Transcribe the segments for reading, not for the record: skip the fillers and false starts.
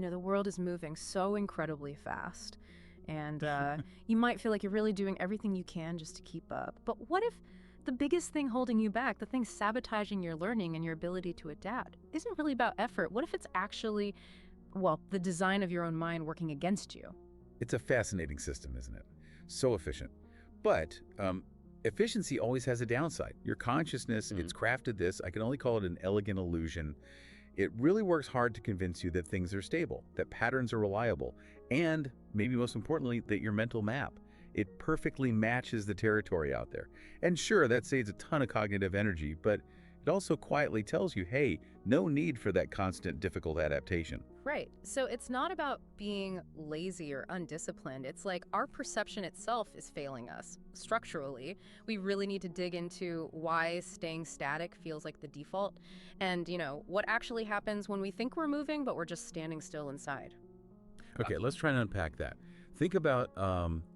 the world is moving so incredibly fast. And you might feel like you're really doing everything you can just to keep up. But what if the biggest thing holding you back, the thing sabotaging your learning and your ability to adapt, isn't really about effort? What if it's actually, well, the design of your own mind working against you? It's a fascinating system, isn't it? So efficient. But efficiency always has a downside. Your consciousness, it's crafted this, I can only call it an elegant illusion. It really works hard to convince you that things are stable, that patterns are reliable, and maybe most importantly, that your mental map, it perfectly matches the territory out there. And sure, that saves a ton of cognitive energy, but it also quietly tells you, hey, no need for that constant difficult adaptation. Right. So it's not about being lazy or undisciplined. It's like our perception itself is failing us. Structurally, we really need to dig into why staying static feels like the default and, what actually happens when we think we're moving, but we're just standing still inside. Okay, let's try and unpack that. Think about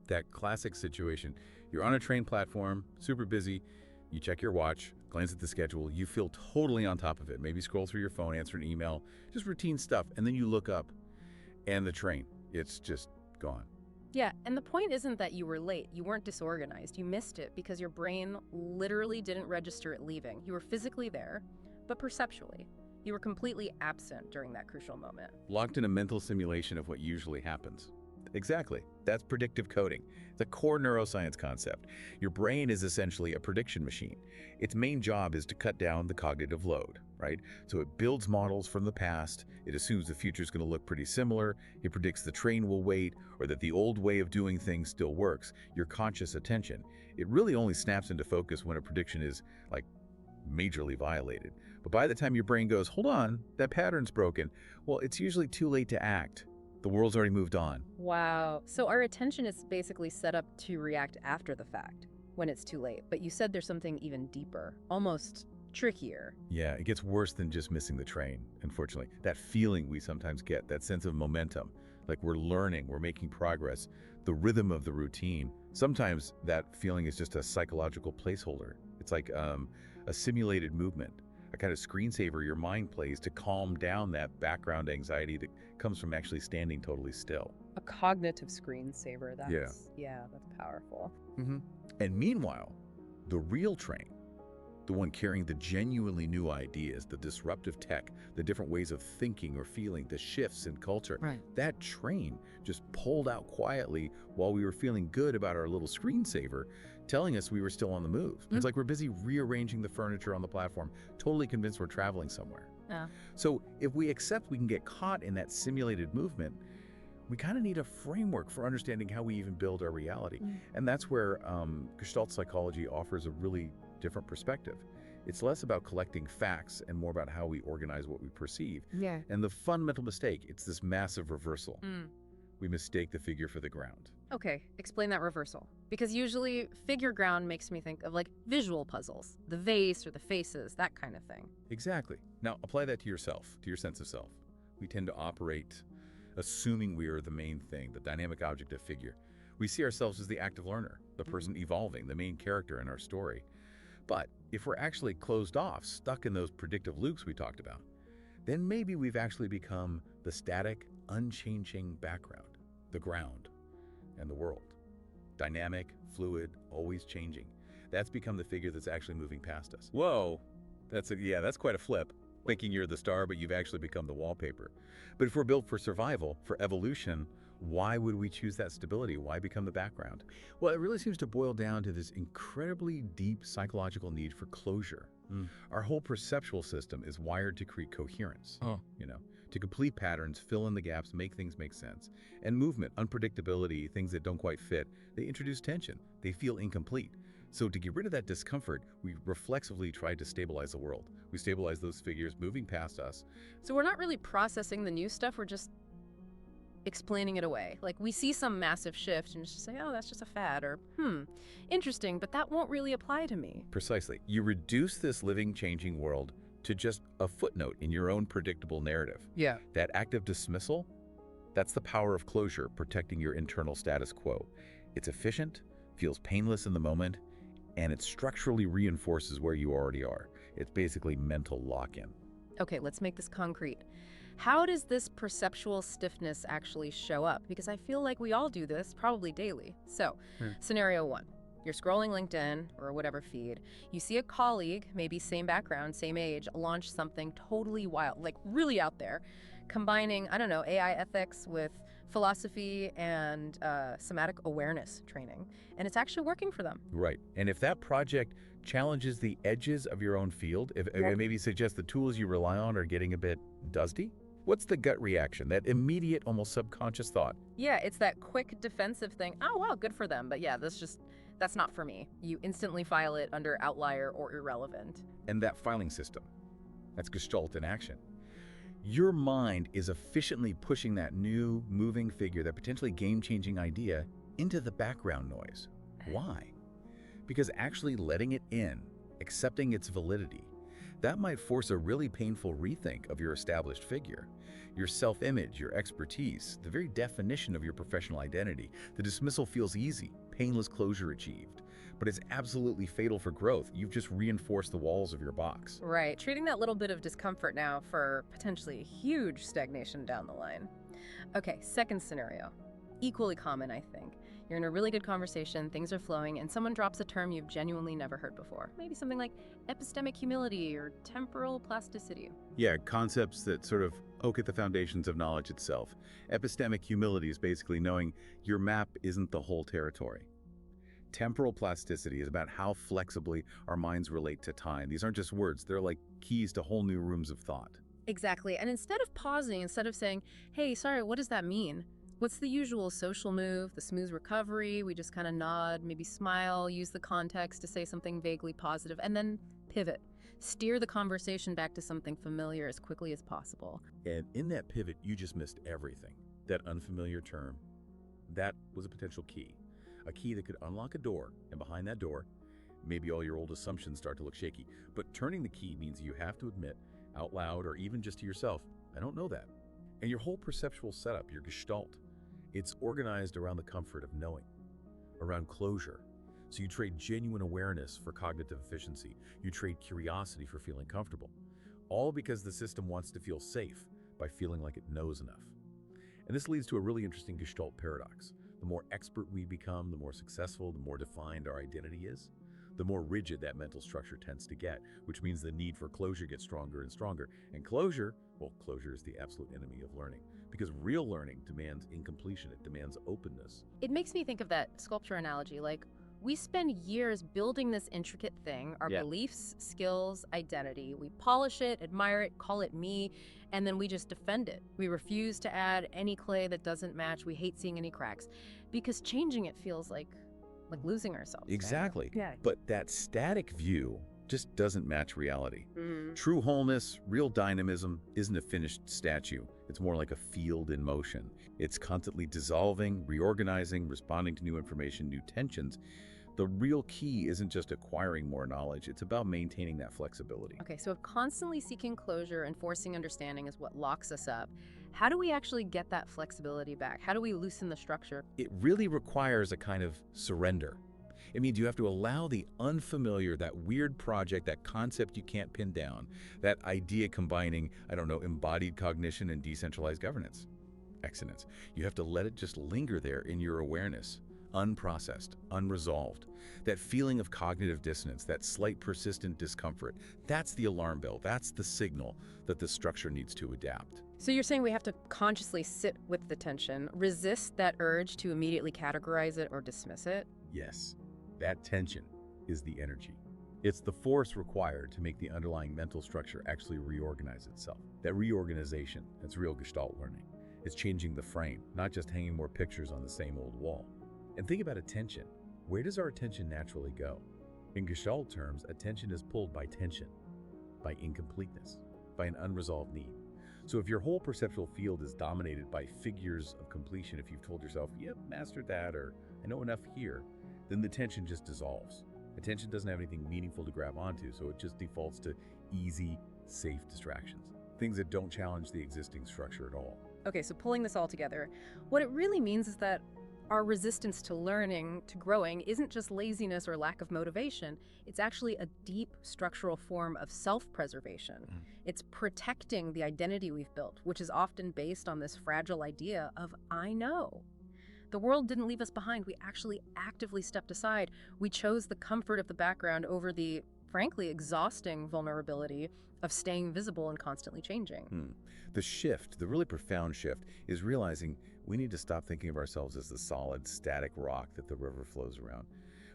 that classic situation. You're on a train platform, super busy. You check your watch, glance at the schedule, you feel totally on top of it. Maybe scroll through your phone, answer an email, just routine stuff. And then you look up and the train, it's just gone. Yeah, and the point isn't that you were late. You weren't disorganized. You missed it because your brain literally didn't register it leaving. You were physically there, but perceptually, you were completely absent during that crucial moment. Locked in a mental simulation of what usually happens. Exactly. That's predictive coding. It's a core neuroscience concept. Your brain is essentially a prediction machine. Its main job is to cut down the cognitive load, right? So it builds models from the past. It assumes the future is going to look pretty similar. It predicts the train will wait or that the old way of doing things still works. Your conscious attention, it really only snaps into focus when a prediction is like majorly violated. But by the time your brain goes, hold on, that pattern's broken, well, it's usually too late to act. The world's already moved on. Wow. So our attention is basically set up to react after the fact, when it's too late. But you said there's something even deeper, almost trickier. Yeah, it gets worse than just missing the train, unfortunately. That feeling we sometimes get, that sense of momentum, like we're learning, we're making progress, the rhythm of the routine. Sometimes that feeling is just a psychological placeholder. It's like a simulated movement, a kind of screensaver your mind plays to calm down that background anxiety that comes from actually standing totally still. A cognitive screensaver. Yeah, that's powerful. And meanwhile, the real train, the one carrying the genuinely new ideas, the disruptive tech, the different ways of thinking or feeling, the shifts in culture, that train just pulled out quietly while we were feeling good about our little screensaver, telling us we were still on the move. It's like we're busy rearranging the furniture on the platform, totally convinced we're traveling somewhere. So if we accept we can get caught in that simulated movement, we kind of need a framework for understanding how we even build our reality. And that's where Gestalt psychology offers a really different perspective. It's less about collecting facts and more about how we organize what we perceive. And the fundamental mistake, it's this massive reversal. We mistake the figure for the ground. Okay, explain that reversal. Because usually figure ground makes me think of like visual puzzles, the vase or the faces, that kind of thing. Exactly. Now apply that to yourself, to your sense of self. We tend to operate assuming we are the main thing, the dynamic object of figure. We see ourselves as the active learner, the person evolving, the main character in our story. But if we're actually closed off, stuck in those predictive loops we talked about, then maybe we've actually become the static, unchanging background, the ground, and the world. Dynamic, fluid, always changing. That's become the figure that's actually moving past us. Whoa, that's quite a flip. Thinking you're the star, but you've actually become the wallpaper. But if we're built for survival, for evolution, why would we choose that stability? Why become the background? Well, it really seems to boil down to this incredibly deep psychological need for closure. Our whole perceptual system is wired to create coherence, to complete patterns, fill in the gaps, make things make sense. And movement, unpredictability, things that don't quite fit, they introduce tension. They feel incomplete. So to get rid of that discomfort, we reflexively try to stabilize the world. We stabilize those figures moving past us. So we're not really processing the new stuff, we're just explaining it away. Like we see some massive shift and just say, oh, that's just a fad, or interesting, but that won't really apply to me. Precisely. You reduce this living, changing world to just a footnote in your own predictable narrative. That active dismissal, that's the power of closure, protecting your internal status quo. It's efficient, feels painless in the moment, and it structurally reinforces where you already are. It's basically mental lock-in. Okay, let's make this concrete. How does this perceptual stiffness actually show up? Because I feel like we all do this, probably daily. So, scenario one. You're scrolling LinkedIn or whatever feed. You see a colleague, maybe same background, same age, launch something totally wild, like really out there, combining, I don't know, AI ethics with philosophy and somatic awareness training. And it's actually working for them. Right. And if that project challenges the edges of your own field, if Yep. it maybe suggests the tools you rely on are getting a bit dusty, what's the gut reaction, that immediate, almost subconscious thought? Yeah, it's that quick defensive thing. Oh, wow, good for them. But yeah, that's not for me. You instantly file it under outlier or irrelevant. And that filing system, that's Gestalt in action. Your mind is efficiently pushing that new, moving figure, that potentially game-changing idea, into the background noise. Why? Because actually letting it in, accepting its validity, that might force a really painful rethink of your established figure, your self-image, your expertise, the very definition of your professional identity. The dismissal feels easy, painless closure achieved, but it's absolutely fatal for growth. You've just reinforced the walls of your box. Right, treating that little bit of discomfort now for potentially huge stagnation down the line. Okay, second scenario. Equally common, I think. You're in a really good conversation, things are flowing, and someone drops a term you've genuinely never heard before. Maybe something like epistemic humility or temporal plasticity. Yeah, concepts that sort of poke at the foundations of knowledge itself. Epistemic humility is basically knowing your map isn't the whole territory. Temporal plasticity is about how flexibly our minds relate to time. These aren't just words, they're like keys to whole new rooms of thought. Exactly, and instead of pausing, instead of saying, hey, sorry, what does that mean? What's the usual social move, the smooth recovery? We just kind of nod, maybe smile, use the context to say something vaguely positive, and then pivot. Steer the conversation back to something familiar as quickly as possible. And in that pivot, you just missed everything. That unfamiliar term, that was a potential key. A key that could unlock a door, and behind that door, maybe all your old assumptions start to look shaky. But turning the key means you have to admit, out loud or even just to yourself, I don't know that. And your whole perceptual setup, your gestalt, it's organized around the comfort of knowing, around closure. So you trade genuine awareness for cognitive efficiency. You trade curiosity for feeling comfortable. All because the system wants to feel safe by feeling like it knows enough. And this leads to a really interesting Gestalt paradox. The more expert we become, the more successful, the more defined our identity is, the more rigid that mental structure tends to get, which means the need for closure gets stronger and stronger. And closure, well, closure is the absolute enemy of learning, because real learning demands incompletion, it demands openness. It makes me think of that sculpture analogy, like we spend years building this intricate thing, our beliefs, skills, identity. We polish it, admire it, call it me, and then we just defend it. We refuse to add any clay that doesn't match. We hate seeing any cracks because changing it feels like losing ourselves. Exactly. Right? Yeah. But that static view just doesn't match reality. True wholeness, real dynamism, isn't a finished statue. It's more like a field in motion. It's constantly dissolving, reorganizing, responding to new information, new tensions. The real key isn't just acquiring more knowledge, it's about maintaining that flexibility. Okay, so if constantly seeking closure and forcing understanding is what locks us up, how do we actually get that flexibility back? How do we loosen the structure? It really requires a kind of surrender. It means you have to allow the unfamiliar, that weird project, that concept you can't pin down, that idea combining, I don't know, embodied cognition and decentralized governance. Excellence. You have to let it just linger there in your awareness, unprocessed, unresolved. That feeling of cognitive dissonance, that slight persistent discomfort, that's the alarm bell, that's the signal that the structure needs to adapt. So you're saying we have to consciously sit with the tension, resist that urge to immediately categorize it or dismiss it? Yes. That tension is the energy. It's the force required to make the underlying mental structure actually reorganize itself. That reorganization, that's real Gestalt learning. It's changing the frame, not just hanging more pictures on the same old wall. And think about attention. Where does our attention naturally go? In Gestalt terms, attention is pulled by tension, by incompleteness, by an unresolved need. So if your whole perceptual field is dominated by figures of completion, if you've told yourself, yep, mastered that, or I know enough here, then the tension just dissolves. Attention doesn't have anything meaningful to grab onto, so it just defaults to easy, safe distractions. Things that don't challenge the existing structure at all. Okay, so pulling this all together, what it really means is that Our resistance to learning, to growing, isn't just laziness or lack of motivation. It's actually a deep structural form of self-preservation. It's protecting the identity we've built, which is often based on this fragile idea of I know. The world didn't leave us behind. We actually actively stepped aside. We chose the comfort of the background over the, frankly, exhausting vulnerability of staying visible and constantly changing. The shift, the really profound shift, is realizing we need to stop thinking of ourselves as the solid, static rock that the river flows around.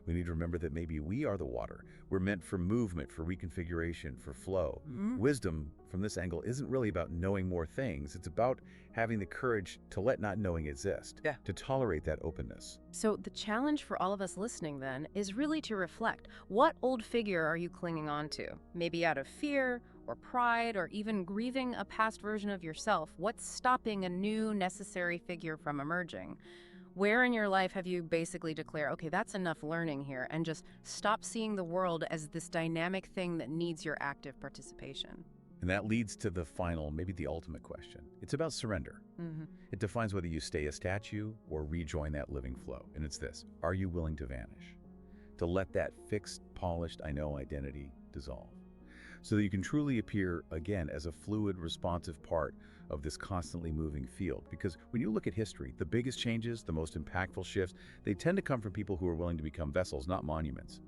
We need to remember that maybe we are the water. We're meant for movement, for reconfiguration, for flow. Wisdom, from this angle, isn't really about knowing more things. It's about having the courage to let not knowing exist, to tolerate that openness. So the challenge for all of us listening then is really to reflect. What old figure are you clinging on to? Maybe out of fear or pride or even grieving a past version of yourself. What's stopping a new necessary figure from emerging? Where in your life have you basically declared, okay, that's enough learning here, and just stop seeing the world as this dynamic thing that needs your active participation? And that leads to the final, maybe the ultimate question. It's about surrender. It defines whether you stay a statue or rejoin that living flow. And it's this: are you willing to vanish? To let that fixed, polished, I know identity dissolve, so that you can truly appear again as a fluid, responsive part of this constantly moving field. Because when you look at history, the biggest changes, the most impactful shifts, they tend to come from people who are willing to become vessels, not monuments.